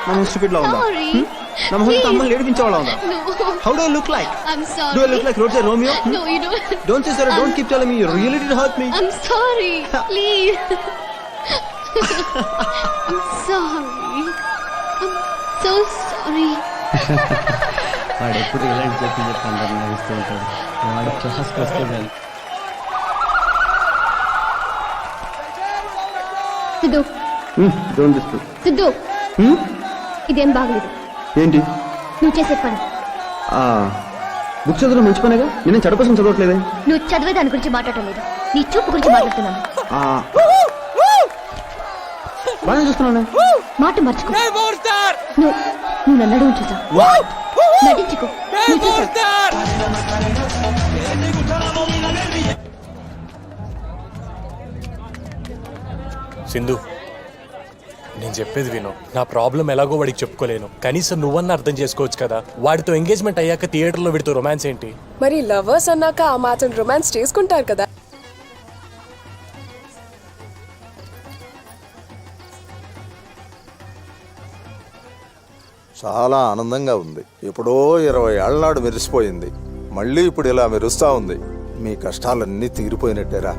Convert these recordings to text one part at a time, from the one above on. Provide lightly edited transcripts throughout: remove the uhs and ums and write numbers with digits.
I'm stupid la unda. Na mohon tammal edipinchevalla unda. How do I look like? I'm sorry. Do I look like Roger Romeo? No, you don't. Don't say sorry. Don't keep telling me. You really did hurt me. I'm sorry. Please. I'm sorry. I'm so sorry. వాడు ఎప్పుడు ఇలాంటి చెప్పి అందరు నవ్విస్తూ ఉంటాడు. వాడు క్లాస్కి వస్తే చాలు. Siddhu Don't disturb. సిద్ధు ఇదేం బాగలేదు. ఏంటి? నువ్వు చేసే పని. బుక్ చదవడం మంచి పనేగా. నేను చెడ కోసం చదవట్లేదే. నువ్వు చదివే దాని గురించి మాట్లాడటం లేదు, నీ చూపు గురించి మాట్లాడుతున్నాను. బాగా చూస్తున్నాను. మాట మర్చుకో. నువ్వు నన్ను అడుగు చూసా. నటించుకో. నువ్వు చూసా. సింధు, నేను చెప్పేది విను. నా ప్రాబ్లం ఎలాగో వాడికి చెప్పుకోలేను. కనీసం నువ్వన్నా అర్థం చేసుకోవచ్చు కదా. వాడితో ఎంగేజ్మెంట్ అయ్యాక థియేటర్లో వీడితో రొమాన్స్ ఏంటి? మరి లవర్స్ అన్నాక ఆ మాత్రం రొమాన్స్ చేసుకుంటారు కదా. చాలా ఆనందంగా ఉంది. ఎప్పుడో 20 ఏళ్ల నాడు మెరిసిపోయింది, మళ్ళీ ఇప్పుడు ఇలా మెరుస్తా ఉంది. మీ కష్టాలన్నీ తీరిపోయినట్టేరా.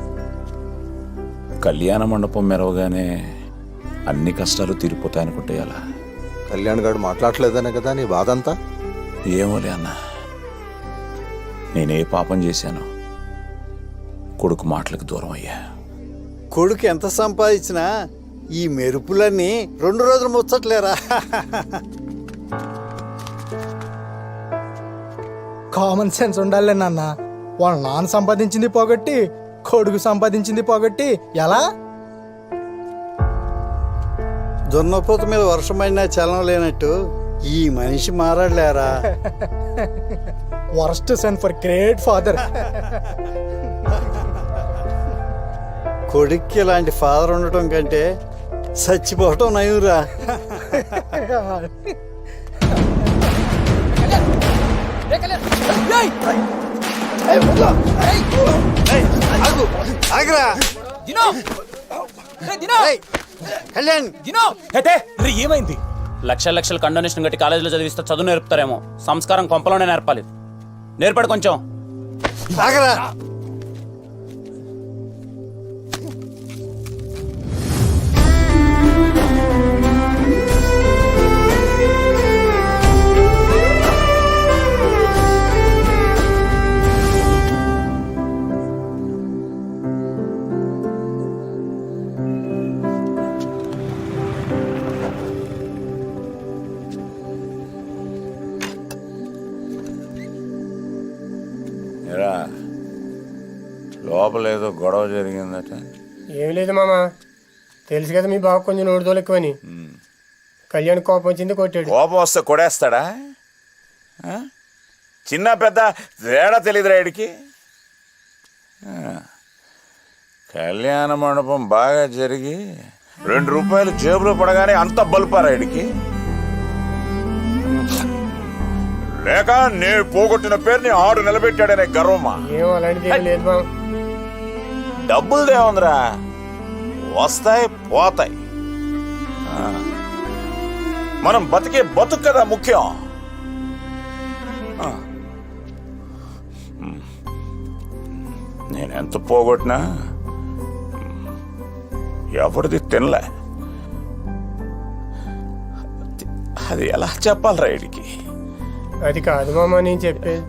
కళ్యాణ మండపం మెరవగానే అన్ని కష్టాలు తీరిపోతాయనుకుంటే అలా. కళ్యాణ్ గారు మాట్లాడలేదనే కదా నీ బాధంతా? ఏమోలే అన్న, నేనే పాపం చేశాను. కొడుకు మాటలకు దూరం అయ్యా. కొడుకు ఎంత సంపాదించినా ఈ మెరుపులన్నీ 2 రోజులు ముచ్చట్లేరా. కామన్ సెన్స్ ఉండాలి నాన్న. వాళ్ళ నాన్న సంపాదించింది పోగొట్టి కొడుకు సంపాదించింది పోగొట్టి ఎలా? దున్నపోత మీద వర్షమైనా చలనం లేనట్టు ఈ మనిషి మారాడులేరా. Worst son for great father. కొడుక్కి ఇలాంటి ఫాదర్ ఉండటం కంటే చచ్చిపోవటం నయురా. ఏమైంది? లక్షల కండోనేషన్ కట్టి కాలేజీలో చదివిస్తే చదువు నేర్పుతారేమో, సంస్కారం కొంపలోనే నేర్పాలి. నేర్పడు కొంచెం. లోపల ఏదో గొడవ జరిగిందట. ఏం లేదు మామ, తెలుసు కదా మీ బాబు కొంచెం నోడుదోలు ఎక్కువని. కళ్యాణ్ కోపం వచ్చింది, కొట్టాడు. కోపం వస్తే కొడేస్తాడా? చిన్న పెద్ద తేడా తెలియదురా వీడికి. కళ్యాణ మండపం బాగా జరిగి 2 రూపాయలు జేబులో పడగానే అంత బలుపారా వీడికి? లేక నే పోగొట్టిన పేరుని ఆడు నిలబెట్టాడనే గర్వమా? ఏం అలాంటిది ఏం లేదు మామ. డబ్బులదేముందిరా, వస్తాయి పోతాయి. మనం బతికే బతుకు కదా ముఖ్యం. నేనెంత పోగొట్టినా ఎవరిది తినలే. అది ఎలా చెప్పాలరా వీడికి? అది కాదు మామ నేను చెప్పేది.